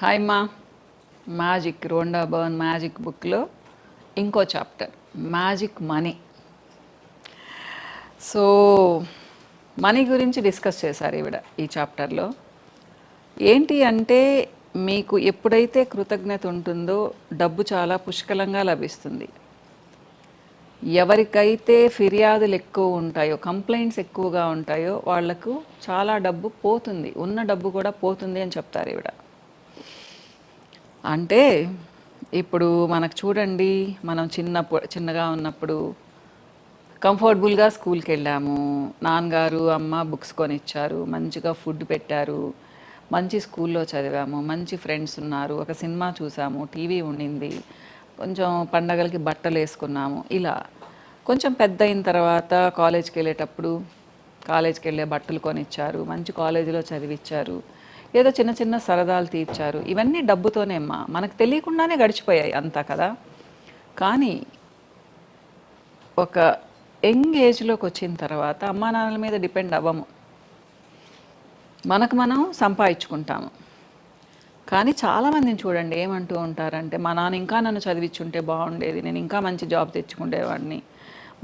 Hi మా magic రోండా burn magic బుక్లో ఇంకో chapter magic money. So money గురించి డిస్కస్ చేశారు ఈవిడ ఈ చాప్టర్లో. ఏంటి అంటే మీకు ఎప్పుడైతే కృతజ్ఞత ఉంటుందో డబ్బు చాలా పుష్కలంగా లభిస్తుంది. ఎవరికైతే ఫిర్యాదులు ఎక్కువ ఉంటాయో, కంప్లైంట్స్ ఎక్కువగా ఉంటాయో వాళ్లకు చాలా డబ్బు పోతుంది, ఉన్న డబ్బు కూడా పోతుంది అని చెప్తారు ఈవిడ. అంటే ఇప్పుడు మనకు చూడండి, మనం చిన్నగా ఉన్నప్పుడు కంఫర్టబుల్గా స్కూల్కి వెళ్ళాము, నాన్నగారు అమ్మ బుక్స్ కొనిచ్చారు, మంచిగా ఫుడ్ పెట్టారు, మంచి స్కూల్లో చదివాము, మంచి ఫ్రెండ్స్ ఉన్నారు, ఒక సినిమా చూసాము, టీవీ ఉండింది, కొంచెం పండగలకి బట్టలు వేసుకున్నాము. ఇలా కొంచెం పెద్ద అయిన తర్వాత కాలేజ్కి వెళ్ళే బట్టలు కొనిచ్చారు, మంచి కాలేజీలో చదివించారు, ఏదో చిన్న చిన్న సరదాలు తీర్చారు. ఇవన్నీ డబ్బుతోనే మనకు తెలియకుండానే గడిచిపోయాయి అంతా కదా. కానీ ఒక యంగ్ ఏజ్లోకి వచ్చిన తర్వాత అమ్మా నాన్నల మీద డిపెండ్ అవ్వము, మనకు మనం సంపాదించుకుంటాము. కానీ చాలామందిని చూడండి ఏమంటూ ఉంటారంటే, మా నాన్న ఇంకా నన్ను చదివించుంటే బాగుండేది, నేను ఇంకా మంచి జాబ్ తెచ్చుకునేవాడిని,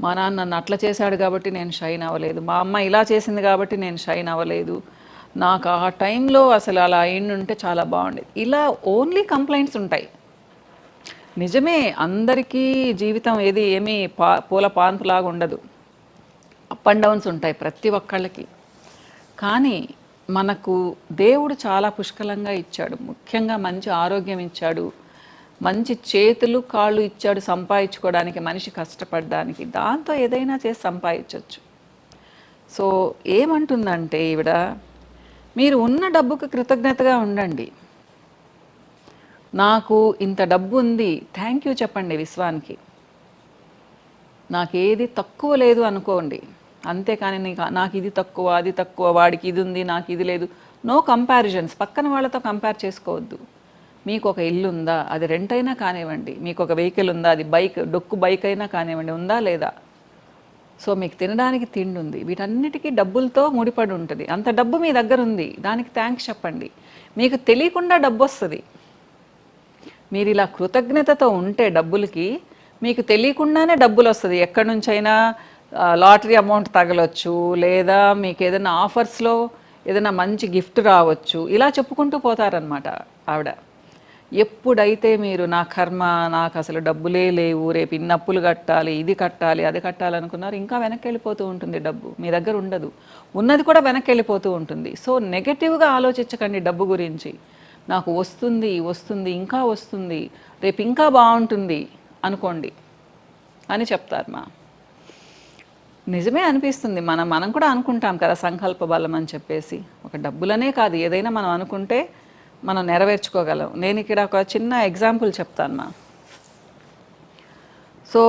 మా నాన్న నన్ను అట్లా చేశాడు కాబట్టి నేను షైన్ అవ్వలేదు, మా అమ్మ ఇలా చేసింది కాబట్టి నేను షైన్ అవ్వలేదు, నాకు ఆ టైంలో అసలు అలా ఉంటే చాలా బాగుండేది. ఇలా ఓన్లీ కంప్లైంట్స్ ఉంటాయి. నిజమే, అందరికీ జీవితం ఏమీ పూల పాన్పులాగా ఉండదు, అప్ అండ్ డౌన్స్ ఉంటాయి ప్రతి ఒక్కళ్ళకి. కానీ మనకు దేవుడు చాలా పుష్కలంగా ఇచ్చాడు, ముఖ్యంగా మంచి ఆరోగ్యం ఇచ్చాడు, మంచి చేతులు కాళ్ళు ఇచ్చాడు సంపాదించుకోవడానికి, మనిషి కష్టపడడానికి. దాంతో ఏదైనా చేసి సంపాదించవచ్చు. సో ఏమంటుందంటే ఈవిడ, మీరు ఉన్న డబ్బుకు కృతజ్ఞతగా ఉండండి. నాకు ఇంత డబ్బు ఉంది, థ్యాంక్ యూ చెప్పండి విశ్వానికి. నాకేది తక్కువ లేదు అనుకోండి, అంతేకాని నాకు ఇది తక్కువ అది తక్కువ, వాడికి ఇది ఉంది నాకు ఇది లేదు, నో కంపారిజన్స్. పక్కన వాళ్ళతో కంపేర్ చేసుకోవద్దు. మీకు ఒక ఇల్లు ఉందా, అది రెంట్ అయినా కానివ్వండి, మీకు ఒక వెహికల్ ఉందా, అది డొక్కు బైక్ అయినా కానివ్వండి, ఉందా లేదా. సో మీకు తినడానికి తిండి ఉంది, వీటన్నిటికీ డబ్బులతో ముడిపడి ఉంటుంది. అంత డబ్బు మీ దగ్గర ఉంది, దానికి థ్యాంక్స్ చెప్పండి. మీకు తెలియకుండా డబ్బు వస్తుంది. మీరు ఇలా కృతజ్ఞతతో ఉంటే డబ్బులకి మీకు తెలియకుండానే డబ్బులు వస్తుంది. ఎక్కడి నుంచైనా లాటరీ అమౌంట్ తగలొచ్చు, లేదా మీకు ఏదైనా ఆఫర్స్లో ఏదైనా మంచి గిఫ్ట్ రావచ్చు. ఇలా చెప్పుకుంటూ పోతారనమాట ఆవిడ. ఎప్పుడైతే మీరు నా కర్మ, నాకు అసలు డబ్బులే లేవు, రేపు ఇన్ని అప్పులు కట్టాలి, ఇది కట్టాలి అది కట్టాలి అనుకున్నారు, ఇంకా వెనక్కి వెళ్ళిపోతూ ఉంటుంది డబ్బు, మీ దగ్గర ఉండదు, ఉన్నది కూడా వెనక్కి వెళ్ళిపోతూ ఉంటుంది. సో నెగటివ్గా ఆలోచించకండి డబ్బు గురించి. నాకు వస్తుంది ఇంకా వస్తుంది, రేపు ఇంకా బాగుంటుంది అనుకోండి అని చెప్తారు నిజమే అనిపిస్తుంది, మనం కూడా అనుకుంటాం కదా సంకల్ప బలం అని చెప్పేసి. ఒక డబ్బులనే కాదు, ఏదైనా మనం అనుకుంటే మనం నెరవేర్చుకోగలం. నేను ఇక్కడ ఒక చిన్న ఎగ్జాంపుల్ చెప్తాను సో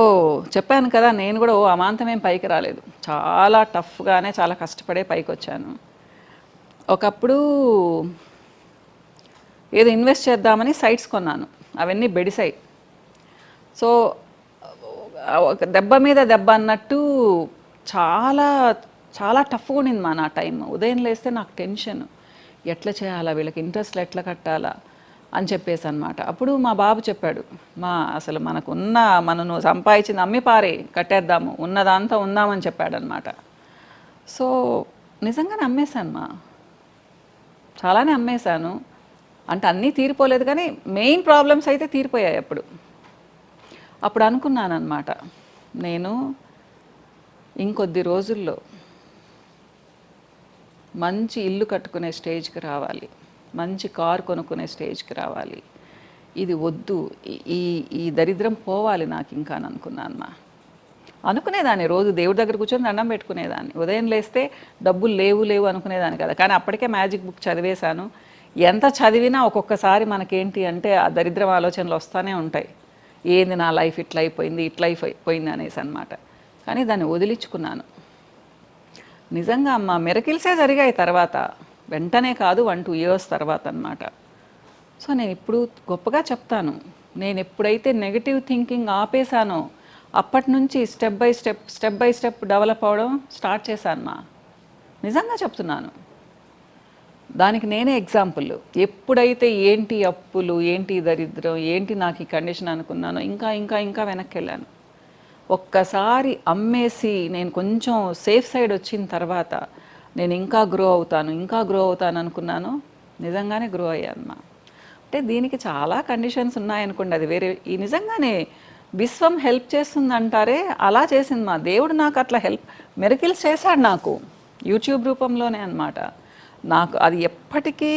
చెప్పాను కదా, నేను కూడా అమాంతమేం పైకి రాలేదు, చాలా టఫ్గానే చాలా కష్టపడే పైకి వచ్చాను. ఒకప్పుడు ఏదో ఇన్వెస్ట్ చేద్దామని సైట్స్ కొన్నాను, అవన్నీ బెడిసై. సో ఒక దెబ్బ మీద దెబ్బ అన్నట్టు చాలా చాలా టఫ్గా ఉండింది నా టైం. ఉదయం లేస్తే నాకు టెన్షన్, ఎట్లా చేయాలా, వీళ్ళకి ఇంట్రెస్ట్లు ఎట్లా కట్టాలా అని చెప్పేసి అనమాట. అప్పుడు మా బాబు చెప్పాడు, అసలు మనం సంపాదించింది అమ్మి పారే కట్టేద్దాము, ఉన్నదాంతా ఉందామని చెప్పాడనమాట. సో నిజంగానే అమ్మేశాను చాలానే అమ్మేశాను. అంటే అన్నీ తీరిపోలేదు, కానీ మెయిన్ ప్రాబ్లమ్స్ అయితే తీరిపోయాయి. అప్పుడు అనుకున్నానమాట, నేను ఇంకొద్ది రోజుల్లో మంచి ఇల్లు కట్టుకునే స్టేజ్కి రావాలి, మంచి కారు కొనుక్కునే స్టేజ్కి రావాలి, ఇది వద్దు, ఈ దరిద్రం పోవాలి నాకు ఇంకా అని అనుకునేదాన్ని. రోజు దేవుడి దగ్గర కూర్చొని దండం పెట్టుకునేదాన్ని. ఉదయం లేస్తే డబ్బులు లేవు అనుకునేదాన్ని కదా. కానీ అప్పటికే మ్యాజిక్ బుక్ చదివేశాను. ఎంత చదివినా ఒక్కొక్కసారి మనకేంటి అంటే ఆ దరిద్రం ఆలోచనలు వస్తూనే ఉంటాయి, ఏంది నా లైఫ్ ఇట్లా అయిపోయింది అనేసి అనమాట. కానీ దాన్ని వదిలించుకున్నాను. నిజంగా మిరకిల్సే జరిగాయి తర్వాత, వెంటనే కాదు, 1-2 years తర్వాత అనమాట. సో నేను ఇప్పుడు గొప్పగా చెప్తాను, నేను ఎప్పుడైతే నెగిటివ్ థింకింగ్ ఆపేశానో అప్పటి నుంచి స్టెప్ బై స్టెప్ డెవలప్ అవ్వడం స్టార్ట్ చేశాను నిజంగా చెప్తున్నాను. దానికి నేనే ఎగ్జాంపుల్. ఎప్పుడైతే ఏంటి అప్పులు, ఏంటి దరిద్రం, ఏంటి నాకు ఈ కండిషన్ అనుకున్నానో ఇంకా ఇంకా ఇంకా వెనక్కి వెళ్ళాను. ఒక్కసారి అమ్మేసి నేను కొంచెం సేఫ్ సైడ్ వచ్చిన తర్వాత నేను ఇంకా గ్రో అవుతాను, ఇంకా గ్రో అవుతాను అనుకున్నాను. నిజంగానే గ్రో అయ్యాను. అంటే దీనికి చాలా కండిషన్స్ ఉన్నాయనుకోండి, అది వేరే. ఈ నిజంగానే విశ్వం హెల్ప్ చేస్తుంది అంటారే, అలా చేసింది మా దేవుడు. నాకు అట్లా హెల్ప్ మెరికిల్స్ చేశాడు నాకు యూట్యూబ్ రూపంలోనే అనమాట. నాకు అది ఎప్పటికీ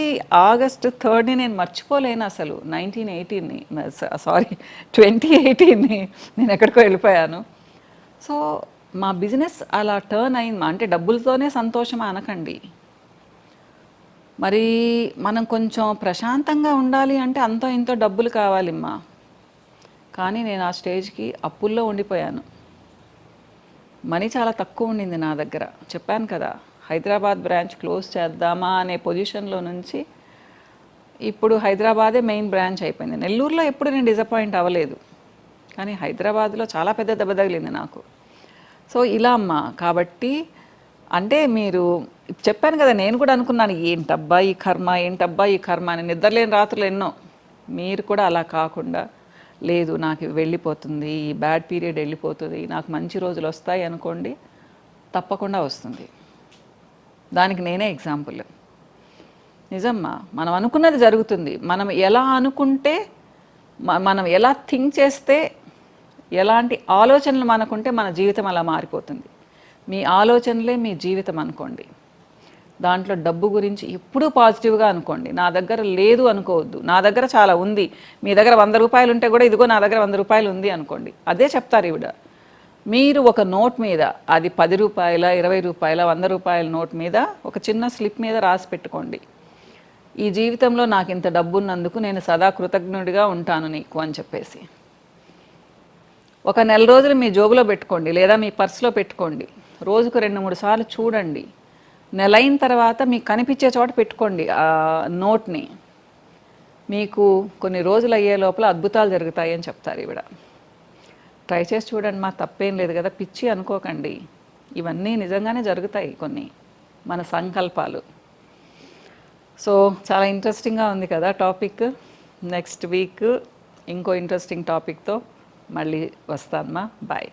ఆగస్టు 3ని నేను మర్చిపోలేను అసలు. 1918ని, సారీ 2018ని నేను ఎక్కడికో వెళ్ళిపోయాను. సో మా బిజినెస్ అలా టర్న్ అయింది. అంటే డబ్బులతోనే సంతోషమా అనకండి. మరి మనం కొంచెం ప్రశాంతంగా ఉండాలి అంటే అంతో ఇంతో డబ్బులు కావాలిమ్మా. కానీ నేను ఆ స్టేజ్కి అప్పుల్లో ఉండిపోయాను. మనీ చాలా తక్కువ ఉండింది నా దగ్గర. చెప్పాను కదా, హైదరాబాద్ బ్రాంచ్ క్లోజ్ చేద్దామా అనే పొజిషన్లో నుంచి ఇప్పుడు హైదరాబాదే మెయిన్ బ్రాంచ్ అయిపోయింది. నెల్లూరులో ఎప్పుడు నేను డిసప్పాయింట్ అవ్వలేదు, కానీ హైదరాబాద్లో చాలా పెద్ద దెబ్బ తగిలింది నాకు. సో ఇలా అమ్మా. కాబట్టి అంటే మీరు చెప్పాను కదా, నేను కూడా అనుకున్నాను ఏంటబ్బా ఈ కర్మ, ఏంటబ్బా ఈ కర్మ అని. నిద్రలేని రాత్రులు ఎన్నో. మీరు కూడా అలా కాకుండా, లేదు నాకు వెళ్ళిపోతుంది, ఈ బ్యాడ్ పీరియడ్ వెళ్ళిపోతుంది, నాకు మంచి రోజులు వస్తాయి అనుకోండి, తప్పకుండా వస్తుంది. దానికి నేనే ఎగ్జాంపుల్. నిజమ్మా, మనం అనుకున్నది జరుగుతుంది. మనం ఎలా అనుకుంటే, మనం ఎలా థింక్ చేస్తే, ఎలాంటి ఆలోచనలు మనకుంటే మన జీవితం అలా మారిపోతుంది. మీ ఆలోచనలే మీ జీవితం అనుకోండి. దాంట్లో డబ్బు గురించి ఎప్పుడూ పాజిటివ్గా అనుకోండి. నా దగ్గర లేదు అనుకోవద్దు, నా దగ్గర చాలా ఉంది. మీ దగ్గర 100 రూపాయలు ఉంటే కూడా ఇదిగో నా దగ్గర 100 రూపాయలు ఉంది అనుకోండి. అదే చెప్తారు ఈవిడ. మీరు ఒక నోట్ మీద, అది 10 రూపాయల, 20 రూపాయల, 100 రూపాయల నోట్ మీద ఒక చిన్న స్లిప్ మీద రాసి పెట్టుకోండి, ఈ జీవితంలో నాకు ఇంత డబ్బు ఉన్నందుకు నేను సదా కృతజ్ఞుడిగా ఉంటాను నీకు అని చెప్పేసి. ఒక నెల రోజులు మీ జోబులో పెట్టుకోండి, లేదా మీ పర్సులో పెట్టుకోండి. రోజుకు 2-3 సార్లు చూడండి. నెల అయిన తర్వాత మీకు కనిపించే చోట పెట్టుకోండి ఆ నోట్ని. మీకు కొన్ని రోజులు అయ్యే లోపల అద్భుతాలు జరుగుతాయి అని చెప్తారు ఈవిడ. ట్రై చేసి చూడండి మా, తప్పేం లేదు కదా, పిచ్చి అనుకోకండి. ఇవన్నీ నిజంగానే జరుగుతాయి కొన్ని మన సంకల్పాలు. సో చాలా ఇంట్రెస్టింగ్గా ఉంది కదా టాపిక్. నెక్స్ట్ వీక్ ఇంకో ఇంట్రెస్టింగ్ టాపిక్తో మళ్ళీ వస్తానమ్మా. బాయ్.